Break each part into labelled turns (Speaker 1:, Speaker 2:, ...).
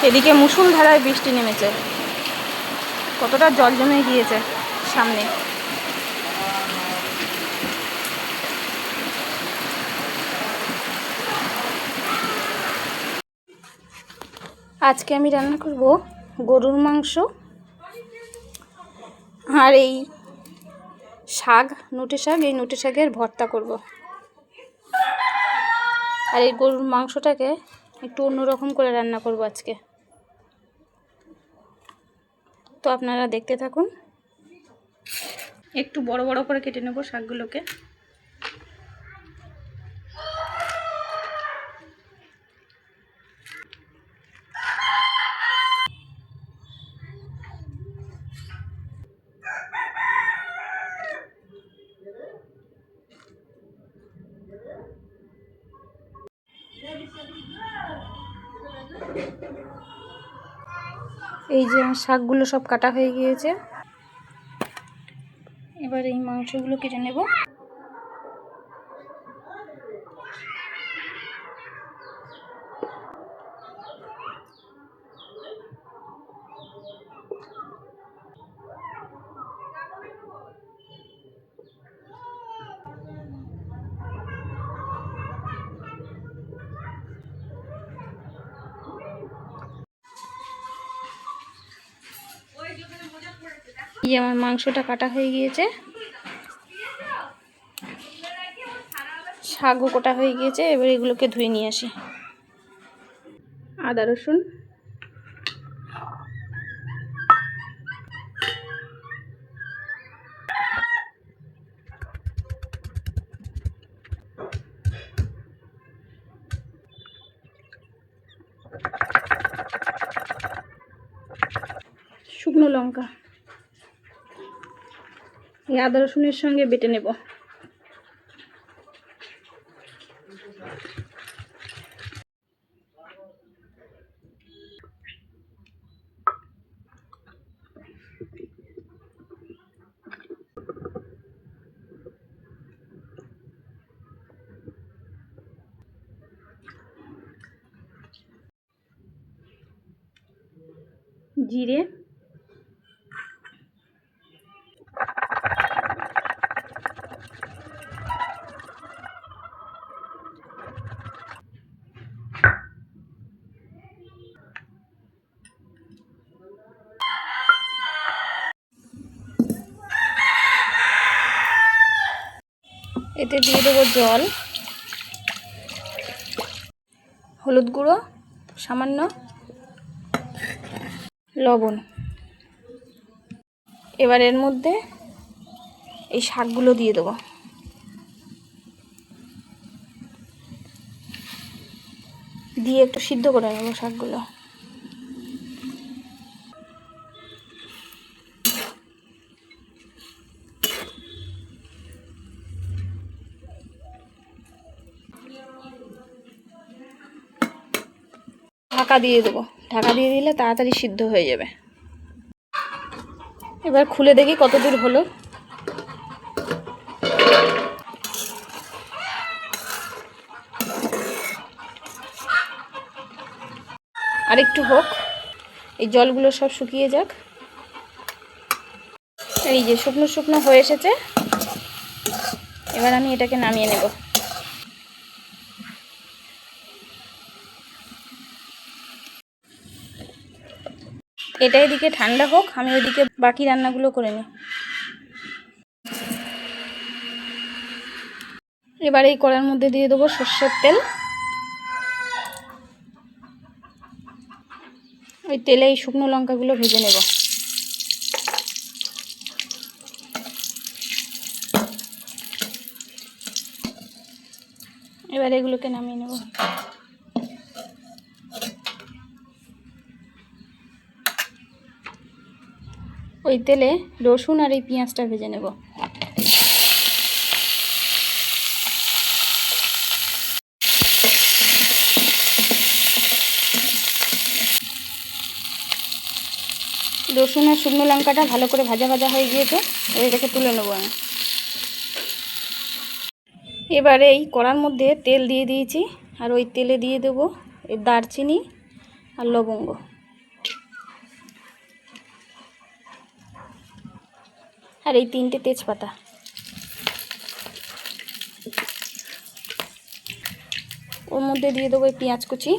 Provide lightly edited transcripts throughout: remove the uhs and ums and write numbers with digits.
Speaker 1: এদিকে মুষলধারায় বৃষ্টি নেমেছে, কতটা জল জমে গিয়েছে সামনে। আজকে আমি রান্না করব গরুর মাংস আর এই শাক, নোটে শাক। এই নোটে শাকের ভর্তা করব। আর এই গরুর মাংসটাকে একটু অন্যরকম করে রান্না করব আজকে। তো আপনারা দেখতে থাকুন। একটু বড় বড় করে কেটে নেব শাকগুলোকে। এই যে শাকগুলো সব কাটা হয়ে গিয়েছে, এবার এই মাংসগুলো কেটে নেব। এই আমার মাংসটা কাটা হয়ে গিয়েছে, শাকও কাটা হয়ে গিয়েছে। এবার এগুলোকে ধুয়ে নিয়ে আসি। আদা রসুন, শুকনো লঙ্কা এই আদা রসুনের সঙ্গে বেটে নেব। জিরে, এতে দিয়ে দেবো জল, হলুদ গুঁড়ো সামান্য, লবণ। এবার এর মধ্যে এই শাকগুলো দিয়ে দেবো। দিয়ে একটু সিদ্ধ করে নেব শাকগুলো। ঢাকা দিয়ে দেবো। ঢাকা দিয়ে দিলে তাড়াতাড়ি সিদ্ধ হয়ে যাবে। এবার খুলে দেখি কত দূর হলো। আর একটু হোক, এই জলগুলো সব শুকিয়ে যাক। এই যে শুকনো শুকনো হয়ে এসেছে। এবার আমি এটাকে নামিয়ে নেব। এটা এদিকে ঠান্ডা হোক, আমি ওইদিকে বাকি রান্নাগুলো করে নিই। এবার এই কড়ার মধ্যে দিয়ে দেবো সর্ষের তেল। ওই তেলে এই শুকনো লঙ্কাগুলো ভেজে নেব। এবার এগুলোকে নামিয়ে নেব। ওই তেলে রসুন আর এই পেঁয়াজটা ভেজে নেব। রসুন আর শুকনো লঙ্কাটা ভালো করে ভাজা ভাজা হয়ে গিয়েছে, এটাকে তুলে নেব আমি। এবারে এই কড়ার মধ্যে তেল দিয়ে দিয়েছি, আর ওই তেলে দিয়ে দেবো এই দারচিনি আর লবঙ্গ। আর এই 3টে তেজপাতা। ওর মধ্যে দিয়ে দেবো এই পেঁয়াজ কুচি।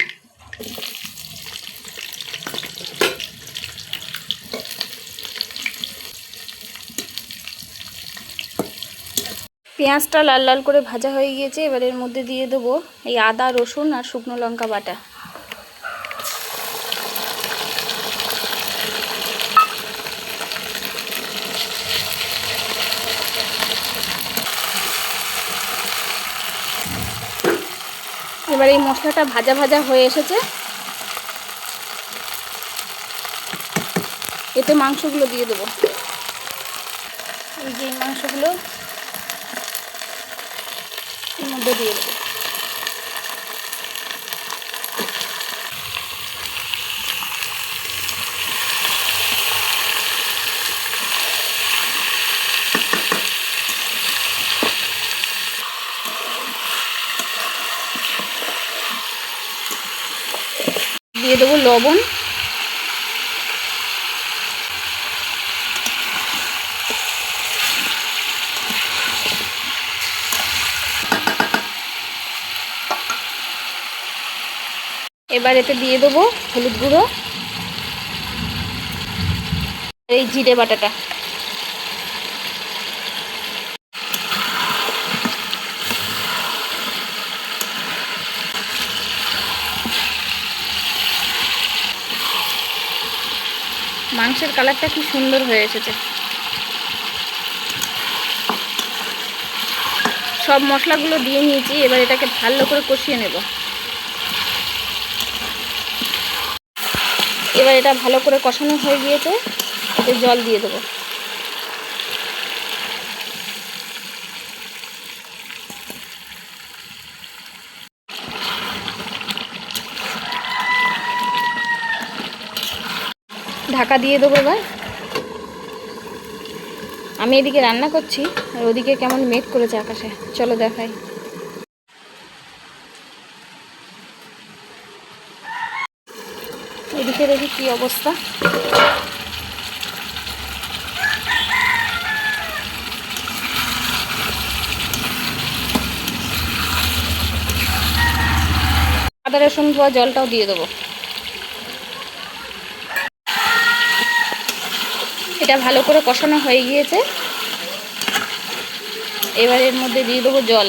Speaker 1: পেঁয়াজটা লাল লাল করে ভাজা হয়ে গিয়েছে। এবার এর মধ্যে দিয়ে দেবো এই আদা, রসুন আর শুকনো লঙ্কা বাটা। এবার এই মশলাটা ভাজা ভাজা হয়ে এসেছে, এতে মাংসগুলো দিয়ে দেবো। এই যে মাংসগুলো এর মধ্যে দিয়ে দেবো। দিয়ে দেবো লবণ। এবার এতে দিয়ে দেবো হলুদ গুঁড়ো, এই জিরে বাটাটা। মাংসের কালারটা কি সুন্দর হয়ে এসেছে। সব মশলাগুলো দিয়ে নিয়েছি, এবার এটাকে ভালো করে কষিয়ে নেব। এবার এটা ভালো করে কষানো হয়ে গিয়েছে, এতে জল দিয়ে দেবো। ঢাকা দিয়ে দেবো। এবার আমি এদিকে রান্না করছি আর ওদিকে কেমন মেঘ করেছে আকাশে, চলো দেখাই। এদিকে দেখি কি অবস্থা। আদা রসুন ধোয়া জলটাও দিয়ে দেবো। এটা ভালো করে কষানো হয়ে গিয়েছে, এবার এর মধ্যে দিয়ে দেবো জল।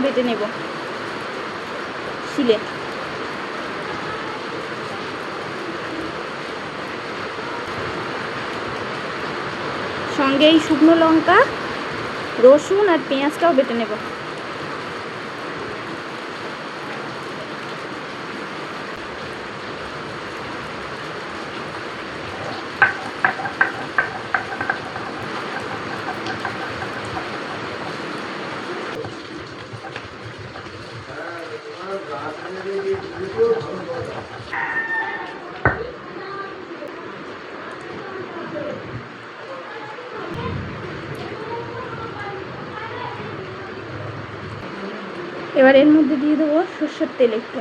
Speaker 1: বেটে নেব শিলে। সঙ্গে এই শুকনো লঙ্কা, রসুন আর পেঁয়াজটাও বেটে নেব। এবার এর মধ্যে দিয়ে দেবো সর্ষের তেল একটু।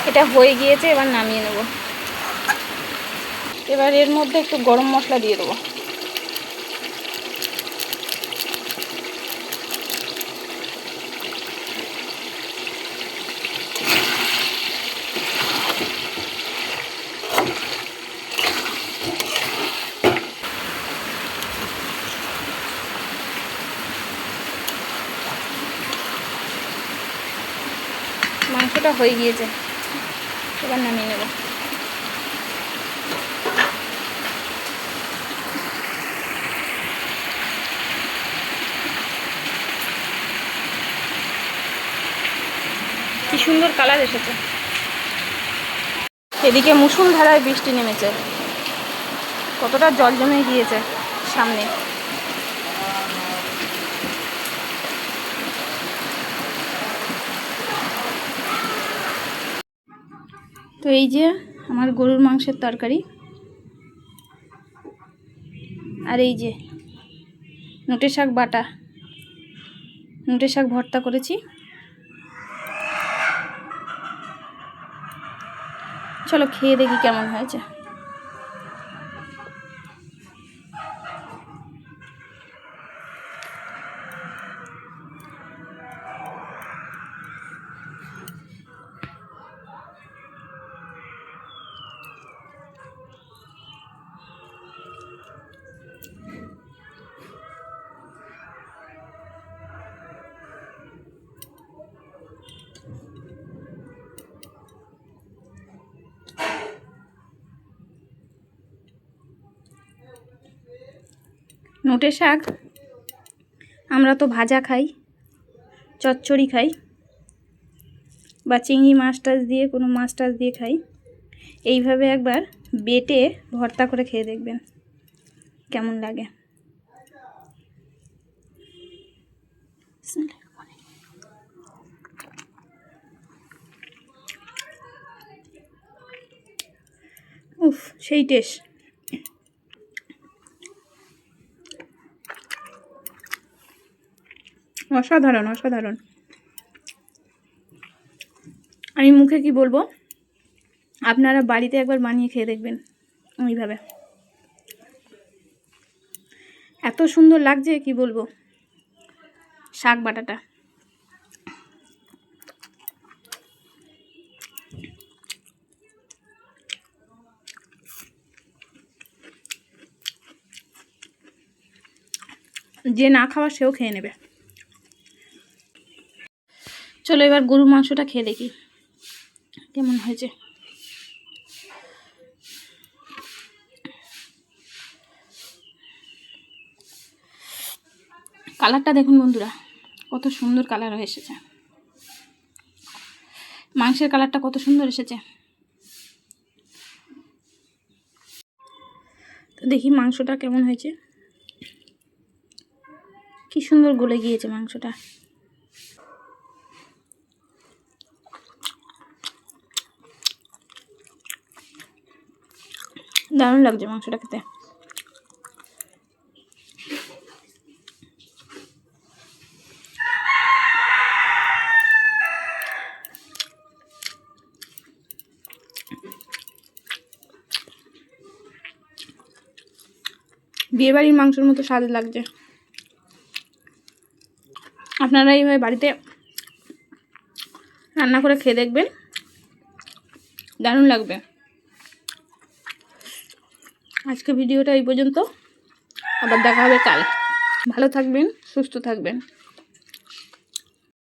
Speaker 1: এটা হয়ে গিয়েছে, এবার নামিয়ে নেব। এবার এর মধ্যে একটু গরম মশলা দিয়ে দেবো। মাংসটা হয়ে গিয়েছে, এবার নামিয়ে নেব। কি সুন্দর কালার এসেছে। এদিকে মুষলধারায় বৃষ্টি নেমেছে, কতটা জল জমে গিয়েছে সামনে। তো এই যে আমার গরুর মাংসের তরকারি, আর এই যে নোটে শাক বাটা, নোটে শাক ভর্তা করেছি। চলো খেয়ে দেখি কেমন হয়েছে। নোটে শাক আমরা তো ভাজা খাই, চচ্চড়ি খাই, বা চিংড়ি মাছ টাছ দিয়ে, কোনো মাছ টাছ দিয়ে খাই। এইভাবে একবার বেটে ভর্তা করে খেয়ে দেখবেন কেমন লাগে। উফ, সেই টেস্ট। অসাধারণ অসাধারণ। আমি মুখে কি বলবো, আপনারা বাড়িতে একবার বানিয়ে খেয়ে দেখবেন ওইভাবে। এত সুন্দর লাগছে কি বলবো শাক বাটাটা। যে না খাওয়া সেও খেয়ে নেবে। চলো এবার গরুর মাংসটা খেয়ে দেখি কেমন হয়েছে। কালারটা দেখুন বন্ধুরা, কত সুন্দর কালার এসেছে। মাংসের কালারটা কত সুন্দর এসেছে। তো দেখি মাংসটা কেমন হয়েছে। কি সুন্দর গলে গিয়েছে মাংসটা। দারুণ লাগছে মাংসটা খেতে। বিয়েবাড়ির মাংসের মতো স্বাদ লাগছে। আপনারা এইভাবে বাড়িতে রান্না করে খেয়ে দেখবেন, দারুণ লাগবে। আজকে ভিডিওটা এই পর্যন্ত, আবার দেখা হবে কাল। ভালো থাকবেন, সুস্থ থাকবেন।